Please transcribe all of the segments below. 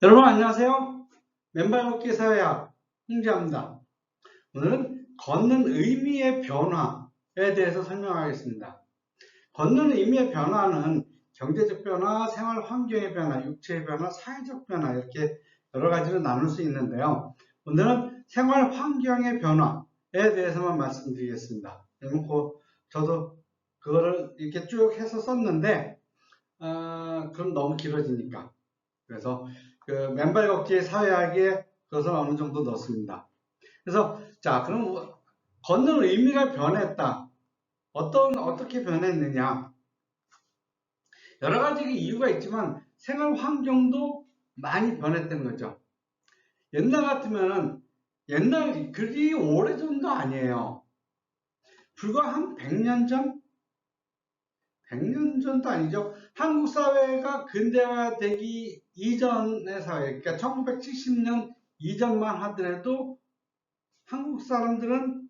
여러분 안녕하세요. 맨발 걷기 사회학 홍지아입니다. 오늘은 걷는 의미의 변화에 대해서 설명하겠습니다. 걷는 의미의 변화는 경제적 변화, 생활 환경의 변화, 육체의 변화, 사회적 변화 이렇게 여러 가지로 나눌 수 있는데요. 오늘은 생활 환경의 변화에 대해서만 말씀드리겠습니다. 저도 그거를 이렇게 쭉 해서 썼는데 그럼 너무 길어지니까 그래서 그 맨발 걷기의 사회학에 그것을 어느 정도 넣습니다. 그래서 자 그럼 걷는 의미가 변했다. 어떻게 변했느냐? 여러 가지 이유가 있지만 생활 환경도 많이 변했던 거죠. 옛날 같으면은 옛날 그리 오래전도 아니에요. 불과 한 100년 전? 100년 전도 아니죠. 한국 사회가 근대화되기 이전의 사회, 그러니까 1970년 이전만 하더라도 한국 사람들은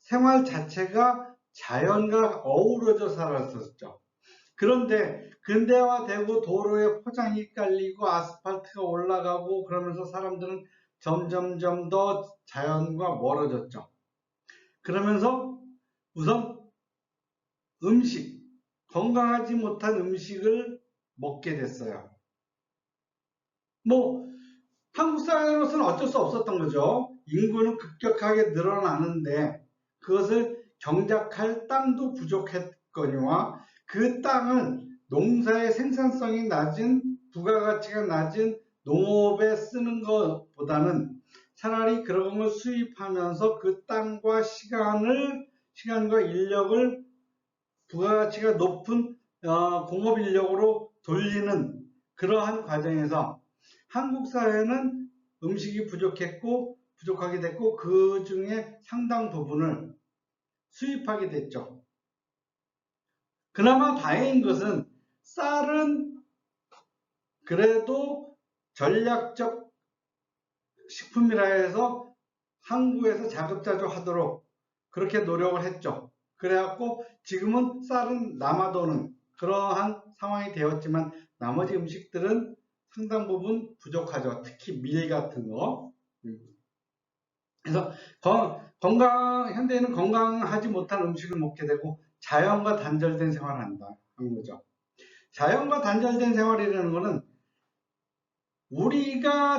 생활 자체가 자연과 어우러져 살았었죠. 그런데 근대화되고 도로에 포장이 깔리고 아스팔트가 올라가고 그러면서 사람들은 점점점 더 자연과 멀어졌죠. 그러면서 우선 음식, 건강하지 못한 음식을 먹게 됐어요. 뭐 한국 사회로서는 어쩔 수 없었던 거죠. 인구는 급격하게 늘어나는데 그것을 경작할 땅도 부족했거니와 그 땅을 농사의 생산성이 낮은 부가가치가 낮은 농업에 쓰는 것보다는 차라리 그런 걸 수입하면서 그 땅과 시간과 인력을 부가가치가 높은 공업 인력으로 돌리는 그러한 과정에서 한국 사회는 음식이 부족하게 됐고 그 중에 상당 부분을 수입하게 됐죠. 그나마 다행인 것은 쌀은 그래도 전략적 식품이라 해서 한국에서 자급자족하도록 그렇게 노력을 했죠. 그래갖고 지금은 쌀은 남아도는 그러한 상황이 되었지만 나머지 음식들은 상당 부분 부족하죠. 특히 밀 같은 거. 그래서 현대인은 건강하지 못한 음식을 먹게 되고 자연과 단절된 생활을 한다 하는 거죠. 자연과 단절된 생활이라는 것은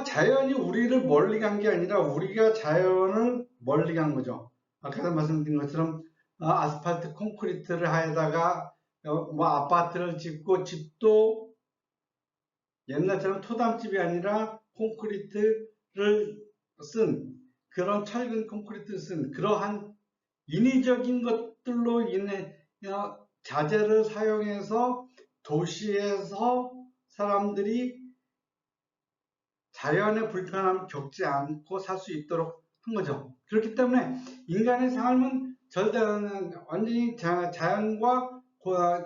자연이 우리를 멀리 간 게 아니라 우리가 자연을 멀리 간 거죠. 아까 말씀드린 것처럼 아스팔트 콘크리트를 하에다가 뭐 아파트를 짓고 집도 옛날처럼 토담집이 아니라 콘크리트를 쓴 그런 철근 콘크리트를 쓴 그러한 인위적인 것들로 인해 자재를 사용해서 도시에서 사람들이 자연의 불편함을 겪지 않고 살 수 있도록 한 거죠. 그렇기 때문에 인간의 삶은 완전히 자연과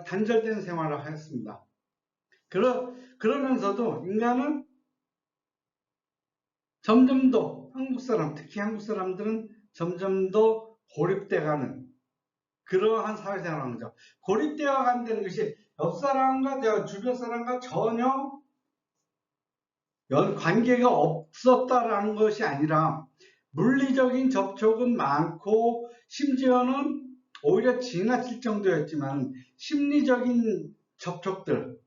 단절된 생활을 하였습니다. 그러면서도 인간은 점점 더 특히 한국 사람들은 점점 더 고립돼가는 그러한 사회생활을 하는 거죠. 고립되어 간다는 것이 옆 사람과 주변 사람과 전혀 관계가 없었다라는 것이 아니라 물리적인 접촉은 많고 심지어는 오히려 지나칠 정도였지만 심리적인 접촉들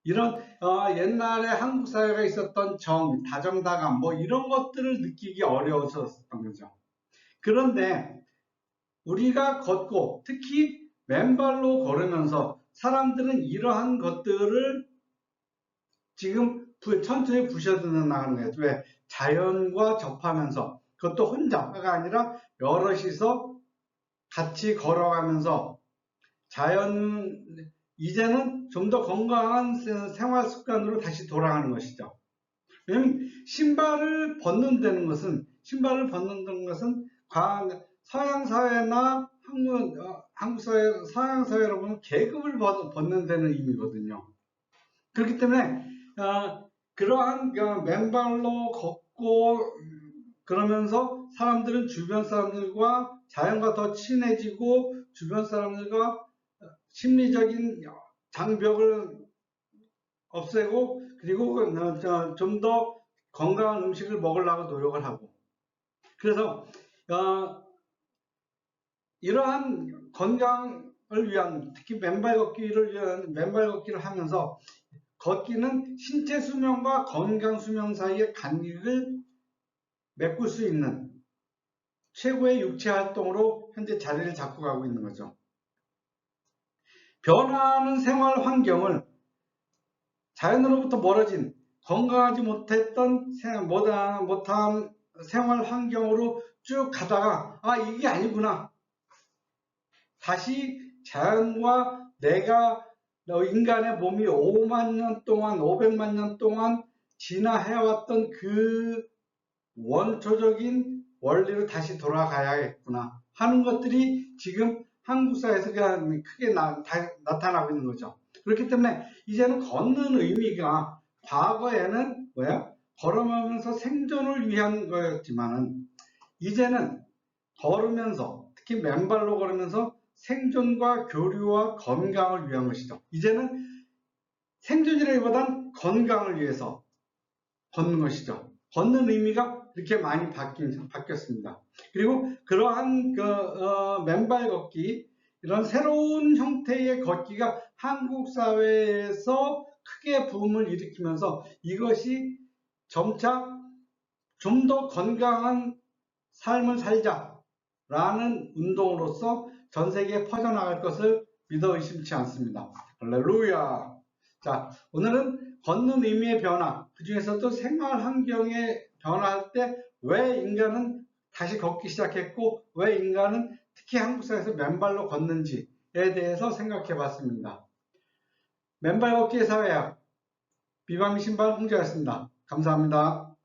이런 옛날에 한국 사회가 있었던 다정다감 뭐 이런 것들을 느끼기 어려웠었던 거죠. 그런데 우리가 걷고 특히 맨발로 걸으면서 사람들은 이러한 것들을 지금 천천히 부셔드는 나가는 거예요. 왜? 자연과 접하면서 그것도 혼자가 아니라 여럿이서 같이 걸어가면서 이제는 좀 더 건강한 생활 습관으로 다시 돌아가는 것이죠. 왜냐면 신발을 벗는다는 것은 서양 사회나 한국 사회, 서양 사회로 보면 계급을 벗는 데는 의미거든요. 그렇기 때문에 그러한 맨발로 걷고 그러면서 사람들은 주변 사람들과 자연과 더 친해지고 주변 사람들과 심리적인 장벽을 없애고 그리고 좀 더 건강한 음식을 먹으려고 노력을 하고 그래서 이러한 건강을 위한 특히 맨발 걷기를 위한 맨발 걷기를 하면서 걷기는 신체 수명과 건강 수명 사이의 간극을 메꿀 수 있는 최고의 육체 활동으로 현재 자리를 잡고 가고 있는 거죠. 변화하는 생활 환경을 자연으로부터 멀어진 건강하지 못한 생활 환경으로 쭉 가다가 이게 아니구나. 다시 자연과 내가 인간의 몸이 5만 년 동안 500만 년 동안 진화해왔던 그 원초적인 원리로 다시 돌아가야겠구나 하는 것들이 지금 한국 사회에서 크게 나타나고 있는 거죠. 그렇기 때문에 이제는 걷는 의미가 과거에는 걸어가면서 생존을 위한 거였지만은 이제는 걸으면서 특히 맨발로 걸으면서 생존과 교류와 건강을 위한 것이죠. 이제는 생존이라기보단 건강을 위해서 걷는 것이죠. 걷는 의미가 그렇게 많이 바뀌었습니다. 그리고 그러한 맨발 걷기, 이런 새로운 형태의 걷기가 한국 사회에서 크게 붐을 일으키면서 이것이 점차 좀 더 건강한 삶을 살자라는 운동으로서 전 세계에 퍼져나갈 것을 믿어 의심치 않습니다. 할렐루야. 자, 오늘은 걷는 의미의 변화, 그 중에서도 생활 환경에 변화할 때 왜 인간은 다시 걷기 시작했고 왜 인간은 특히 한국 사회에서 맨발로 걷는지에 대해서 생각해 봤습니다. 맨발 걷기의 사회학 비방미 신발 홍재였습니다. 감사합니다.